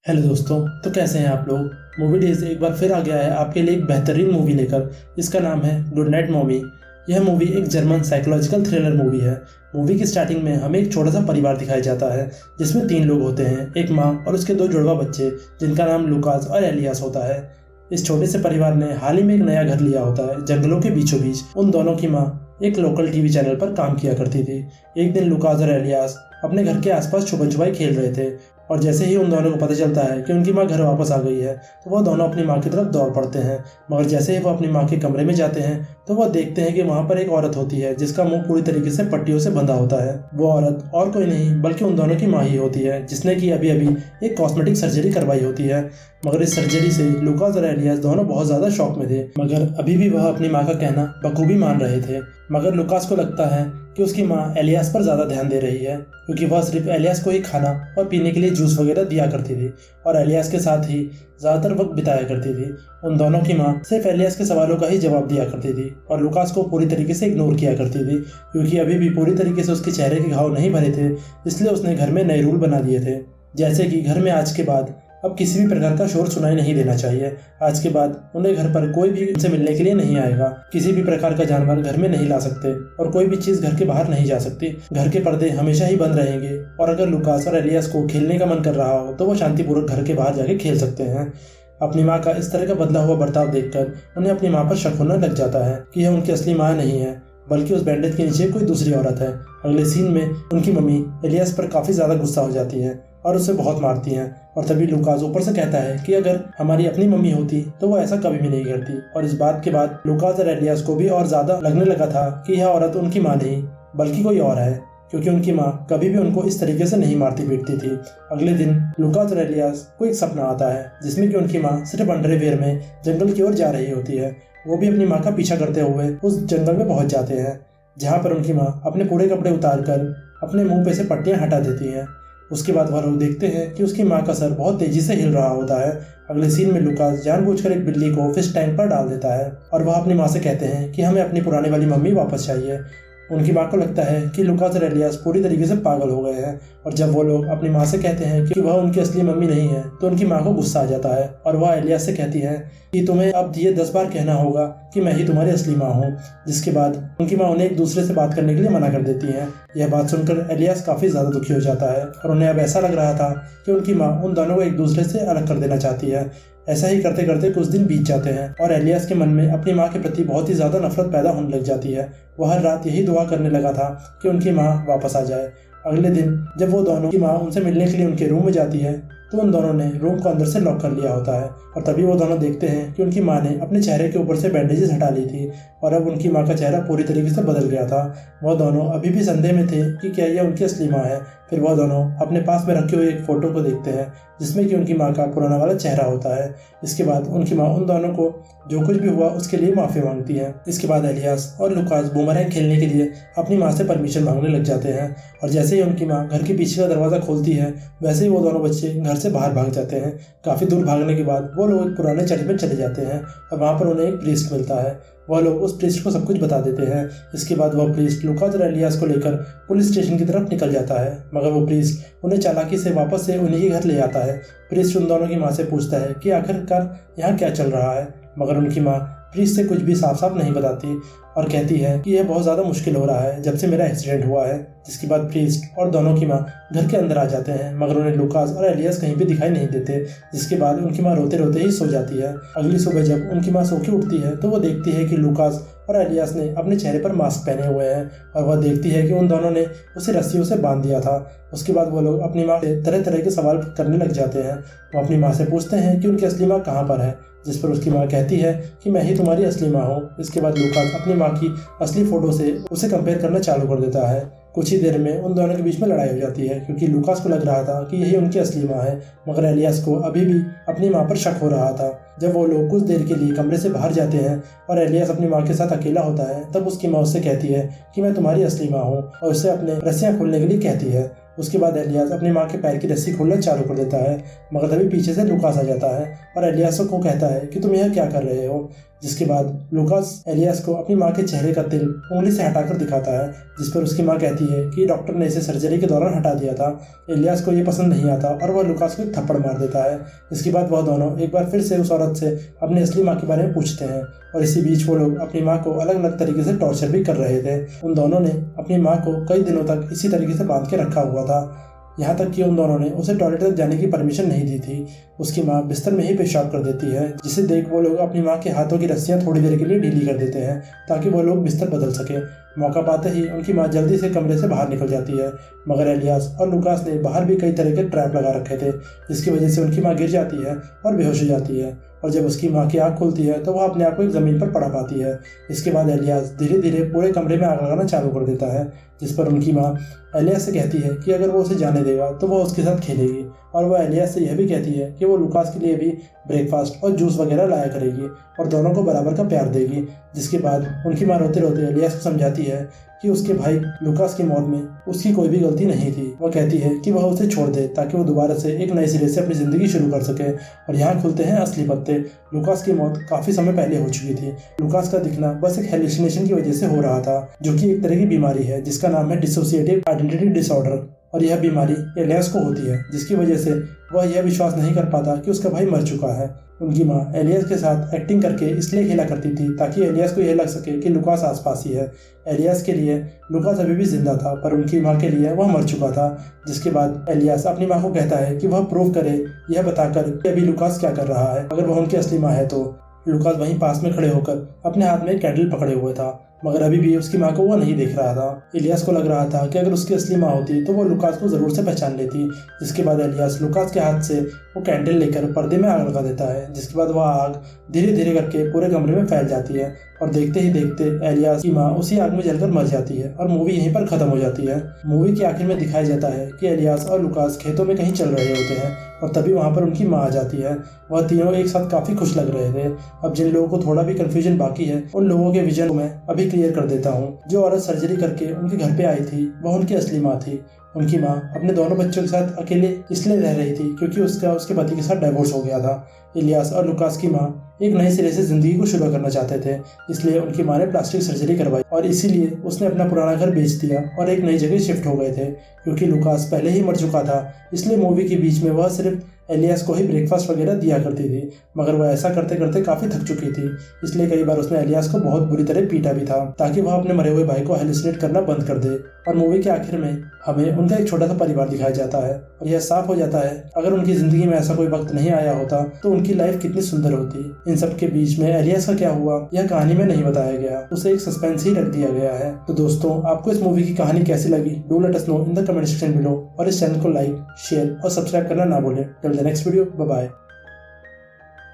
Hello दोस्तों। तो कैसे हैं आप लोग। मूवी डेज एक बार फिर आ गया है आपके लिए एक बेहतरीन मूवी लेकर। इसका नाम है गुड नाइट मॉमी। यह मूवी एक जर्मन साइकोलॉजिकल थ्रिलर मूवी है। मूवी की स्टार्टिंग में हमें एक छोटा सा परिवार दिखाया जाता है जिसमें 3 लोग होते हैं, एक माँ और उसके 2 जुड़वा बच्चे जिनका नाम लुकास और एलियास होता है। इस छोटे से परिवार ने हाल ही में एक नया घर लिया होता है जंगलों के बीचों बीच। उन दोनों की माँ एक लोकल टीवी चैनल पर काम किया करती थी। एक दिन लुकास और एलियास अपने घर के आसपास छुपन छुपाई खेल रहे थे और जैसे ही उन दोनों को पता चलता है कि उनकी माँ घर वापस आ गई है तो वह दोनों अपनी माँ की तरफ दौड़ पड़ते हैं। मगर जैसे ही वो अपनी माँ के कमरे में जाते हैं तो वह देखते हैं कि वहाँ पर एक औरत होती है जिसका मुंह पूरी तरीके से पट्टियों से बंधा होता है। वो औरत और कोई नहीं बल्कि उन दोनों की माँ ही होती है जिसने कि अभी अभी एक कॉस्मेटिक सर्जरी करवाई होती है। मगर इस सर्जरी से लुकास और एलियास दोनों बहुत ज़्यादा शॉक में थे, मगर अभी भी वह अपनी माँ का कहना बखूबी मान रहे थे। मगर लुकास को लगता है कि उसकी माँ एलियास पर ज़्यादा ध्यान दे रही है क्योंकि वह सिर्फ एलियास को ही खाना और पीने के लिए जूस वगैरह दिया करती थी और एलियास के साथ ही ज़्यादातर वक्त बिताया करती थी। उन दोनों की माँ सिर्फ एलियास के सवालों का ही जवाब दिया करती थी और लुकास को पूरी तरीके से इग्नोर किया करती थी क्योंकि अभी भी पूरी तरीके से उसके चेहरे के घाव नहीं भरे थे। इसलिए उसने घर में नए रूल बना दिए थे, जैसे कि घर में आज के बाद अब किसी भी प्रकार का शोर सुनाई नहीं देना चाहिए। आज के बाद उन्हें घर पर कोई भी उनसे मिलने के लिए नहीं आएगा, किसी भी प्रकार का जानवर घर में नहीं ला सकते और कोई भी चीज़ घर के बाहर नहीं जा सकती। घर के पर्दे हमेशा ही बंद रहेंगे और अगर लुकास और एलियास को खेलने का मन कर रहा हो तो वो शांतिपूर्वक घर के बाहर जाके खेल सकते हैं। अपनी माँ का इस तरह का बदला हुआ बर्ताव देखकर उन्हें अपनी माँ पर शक होने लग जाता है कि यह उनकी असली माँ नहीं है बल्कि उस बैंडेज के नीचे कोई दूसरी औरत है। अगले सीन में उनकी मम्मी एलियास पर काफ़ी ज़्यादा गुस्सा हो जाती है और उसे बहुत मारती हैं और तभी लुकास ऊपर से कहता है कि अगर हमारी अपनी मम्मी होती तो वो ऐसा कभी भी नहीं करती। और इस बात के बाद लुकास और एलियास को भी और ज़्यादा लगने लगा था कि यह औरत उनकी माँ नहीं बल्कि कोई और है, क्योंकि उनकी माँ कभी भी उनको इस तरीके से नहीं मारती पीटती थी। अगले दिन लुकास और एलियास को एक सपना आता है जिसमें कि उनकी माँ सिर्फ अंडरवियर में जंगल की ओर जा रही होती है। वो भी अपनी माँ का पीछा करते हुए उस जंगल में पहुंच जाते हैं जहाँ पर उनकी माँ अपने पूरे कपड़े उतार कर अपने मुंह पे से पट्टियाँ हटा देती हैं। उसके बाद वह लोग देखते हैं कि उसकी माँ का सर बहुत तेजी से हिल रहा होता है। अगले सीन में लुकास जानबूझकर एक बिल्ली को फिश टैंक पर डाल देता है और वह अपनी माँ से कहते हैं कि हमें अपनी पुरानी वाली मम्मी वापस चाहिए। उनकी माँ को लगता है कि लुकास और एलियास पूरी तरीके से पागल हो गए हैं और जब वो लोग अपनी माँ से कहते हैं कि वह उनकी असली मम्मी नहीं है तो उनकी माँ को गुस्सा आ जाता है और वह एलियास से कहती है कि तुम्हें अब ये 10 बार कहना होगा कि मैं ही तुम्हारी असली माँ हूँ। जिसके बाद उनकी माँ उन्हें एक दूसरे से बात करने के लिए मना कर देती है। यह बात सुनकर एलियास काफ़ी ज़्यादा दुखी हो जाता है और उन्हें अब ऐसा लग रहा था कि उनकी माँ उन दोनों को एक दूसरे से अलग कर देना चाहती है। ऐसा ही करते करते कुछ दिन बीत जाते हैं और एलियास के मन में अपनी माँ के प्रति बहुत ही ज़्यादा नफरत पैदा होने लग जाती है। वह हर रात यही दुआ करने लगा था कि उनकी माँ वापस आ जाए। अगले दिन जब वो दोनों की माँ उनसे मिलने के लिए उनके रूम में जाती है तो उन दोनों ने रूम को अंदर से लॉक कर लिया होता है और तभी वो दोनों देखते हैं कि उनकी माँ ने अपने चेहरे के ऊपर से बैंडेजेस हटा ली थी और अब उनकी माँ का चेहरा पूरी तरीके से बदल गया था। वह दोनों अभी भी संदेह में थे कि क्या यह उनकी असली माँ है। फिर वह दोनों अपने पास में रखे हुए एक फ़ोटो को देखते हैं जिसमें कि उनकी माँ का पुराना वाला चेहरा होता है। इसके बाद उनकी माँ उन दोनों को जो कुछ भी हुआ उसके लिए माफ़ी मांगती है। इसके बाद एलियास और लुकास बूमरैंग खेलने के लिए अपनी माँ से परमिशन मांगने लग जाते हैं और जैसे ही उनकी माँ घर के पीछे का दरवाज़ा खोलती है वैसे ही वो दोनों बच्चे घर से बाहर भाग जाते हैं। काफ़ी दूर भागने के बाद वो लोग पुराने चर्च में चले जाते हैं और वहाँ पर उन्हें एक प्रीस्ट मिलता है। वह लोग उस प्रीस्ट को सब कुछ बता देते हैं। इसके बाद वह प्रीस्ट लुकास और एलियास को लेकर पुलिस स्टेशन की तरफ निकल जाता है, मगर वो प्रीस्ट उन्हें चालाकी से वापस से उन्हीं के घर ले आता है। प्रीस्ट उन दोनों की माँ से पूछता है कि आखिरकार यहाँ क्या चल रहा है, मगर उनकी माँ प्रीस्ट से कुछ भी साफ साफ नहीं बताती और कहती है कि यह बहुत ज़्यादा मुश्किल हो रहा है जब से मेरा एक्सीडेंट हुआ है। जिसके बाद प्रीस्ट और दोनों की माँ घर के अंदर आ जाते हैं, मगर उन्हें लुकास और एलियास कहीं पे दिखाई नहीं देते। जिसके बाद उनकी माँ रोते रोते ही सो जाती है। अगली सुबह जब उनकी माँ सो के उठती है तो वो देखती है कि लुकास और एलियास ने अपने चेहरे पर मास्क पहने हुए हैं और वह देखती है कि उन दोनों ने उसे रस्सियों से बांध दिया था। उसके बाद वो लोग अपनी माँ से तरह तरह के सवाल करने लग जाते हैं। वो अपनी माँ से पूछते हैं कि उनकी असली माँ कहाँ पर है, जिस पर उसकी माँ कहती है कि मैं ही तुम्हारी असली माँ हूँ। इसके बाद लुकास अपनी माँ की असली फ़ोटो से उसे कंपेयर करना चालू कर देता है। कुछ ही देर में उन दोनों के बीच में लड़ाई हो जाती है क्योंकि लुकास को लग रहा था कि यही उनकी असली माँ है, मगर एलियास को अभी भी अपनी माँ पर शक हो रहा था। जब वो लोग कुछ देर के लिए कमरे से बाहर जाते हैं और एलियास अपनी माँ के साथ अकेला होता है तब उसकी माँ उससे कहती है कि मैं तुम्हारी असली माँ हूँ और उसे अपने रस्सियाँ खोलने के लिए कहती है। उसके बाद एलियास अपनी माँ के पैर की रस्सी खोलना चालू कर देता है, मगर तभी पीछे से लुकास आ जाता है और एलियास को कहता है कि तुम यह क्या कर रहे हो। जिसके बाद लुकास एलियास को अपनी माँ के चेहरे का तिल उंगली से हटाकर दिखाता है, जिस पर उसकी माँ कहती है कि डॉक्टर ने इसे सर्जरी के दौरान हटा दिया था। एलियास को ये पसंद नहीं आता और वह लुकास को एक थप्पड़ मार देता है। इसके बाद वह दोनों एक बार फिर से उस औरत से अपनी असली माँ के बारे में पूछते हैं और इसी बीच वो लोग अपनी माँ को अलग अलग तरीके से टॉर्चर भी कर रहे थे। उन दोनों ने अपनी माँ को कई दिनों तक इसी तरीके से बांध के रखा हुआ था, यहाँ तक कि उन दोनों ने उसे टॉयलेट तक जाने की परमिशन नहीं दी थी। उसकी माँ बिस्तर में ही पेशाब कर देती है, जिसे देख वो लोग अपनी माँ के हाथों की रस्सियाँ थोड़ी देर के लिए ढीली कर देते हैं ताकि वो लोग बिस्तर बदल सके। मौका पाते ही उनकी माँ जल्दी से कमरे से बाहर निकल जाती है, मगर एलियास और लुकास ने बाहर भी कई तरह के ट्रैप लगा रखे थे, जिसकी वजह से उनकी माँ गिर जाती है और बेहोश हो जाती है। और जब उसकी माँ की आँख खुलती है तो वह अपने आप को एक ज़मीन पर पड़ा पाती है। इसके बाद एलियास धीरे धीरे पूरे कमरे में आग लगाना चालू कर देता है, जिस पर उनकी माँ एलियास से कहती है कि अगर वो उसे जाने देगा तो वह उसके साथ खेलेगी, और वह एलियास से यह भी कहती है कि वो लुकास के लिए भी ब्रेकफास्ट और जूस वगैरह लाया करेगी और दोनों को बराबर का प्यार देगी। जिसके बाद उनकी माँ रोते रोते एलियास को समझाती है कि उसके भाई लुकास की मौत में उसकी कोई भी गलती नहीं थी। वह कहती है कि वह उसे छोड़ दे ताकि वो दोबारा से एक नए सिरे से अपनी ज़िंदगी शुरू कर सके। और यहाँ खुलते हैं असली पत्ते। लुकास की मौत काफ़ी समय पहले हो चुकी थी। लुकास का दिखना बस एक हेलुसिनेशन की वजह से हो रहा था, जो कि एक तरह की बीमारी है जिसका नाम है डिसोसिएटिव आइडेंटिटी डिसऑर्डर। और यह बीमारी एलियास को होती है, जिसकी वजह से वह यह विश्वास नहीं कर पाता कि उसका भाई मर चुका है। उनकी माँ एलियास के साथ एक्टिंग करके इसलिए खेला करती थी ताकि एलियास को यह लग सके कि लुकास आसपास ही है। एलियास के लिए लुकास अभी भी जिंदा था, पर उनकी माँ के लिए वह मर चुका था। जिसके बाद एलियास अपनी माँ को कहता है कि वह प्रूव करे, यह बताकर कि अभी लुकास क्या कर रहा है, अगर वह उनकी असली माँ है तो। लुकास वहीं पास में खड़े होकर अपने हाथ में एक कैंडल पकड़े हुए था, मगर अभी भी उसकी माँ को वो नहीं देख रहा था। एलियास को लग रहा था कि अगर उसकी असली माँ होती तो वो लुकास को ज़रूर से पहचान लेती। जिसके बाद एलियास लुकास के हाथ से वो कैंडल लेकर पर्दे में आग लगा देता है, जिसके बाद वह आग धीरे धीरे करके पूरे कमरे में फैल जाती है और देखते ही देखते एलियास की माँ उसी आग में जलकर मर जाती है और मूवी यहीं पर ख़त्म हो जाती है। मूवी के आखिर में दिखाया जाता है कि एलियास और लुकास खेतों में कहीं चल रहे होते हैं और तभी वहाँ पर उनकी माँ आ जाती है। वह तीनों एक साथ काफ़ी खुश लग रहे थे। अब जिन लोगों को थोड़ा भी कन्फ्यूजन बाकी है उन लोगों के विजन को मैं अभी क्लियर कर देता हूँ। जो औरत सर्जरी करके उनके घर पे आई थी वह उनकी असली माँ थी। उनकी माँ अपने दोनों बच्चों के साथ अकेले इसलिए रह रही थी क्योंकि उसके पति के साथ डाइवोर्स हो गया था। इलियास और लुकास की माँ एक नए सिरे से जिंदगी को शुरू करना चाहते थे, इसलिए उनकी माँ ने प्लास्टिक सर्जरी करवाई और इसीलिए उसने अपना पुराना घर बेच दिया और एक नई जगह शिफ्ट हो गए थे। क्योंकि लुकास पहले ही मर चुका था, इसलिए मूवी के बीच में वह सिर्फ एलियास को ही ब्रेकफास्ट वगैरह दिया करती थी, मगर वह ऐसा करते करते काफ़ी थक चुकी थी। इसलिए कई बार उसने एलियास को बहुत बुरी तरह पीटा भी था ताकि वह अपने मरे हुए भाई को हेलुसिनेट करना बंद कर दे। और मूवी के आखिर में हमें उनका एक छोटा सा परिवार दिखाया जाता है और यह साफ हो जाता है अगर उनकी ज़िंदगी में ऐसा कोई वक्त नहीं आया होता तो उनकी लाइफ कितनी सुंदर होती। इन सब के बीच में एलियास का क्या हुआ यह कहानी में नहीं बताया गया, उसे एक सस्पेंस ही रख दिया गया है। तो दोस्तों, आपको इस मूवी की कहानी कैसी लगी? Do let us know in the comment section below और इस चैनल को लाइक, शेयर और सब्सक्राइब करना ना भूलें। Till the next video, bye bye.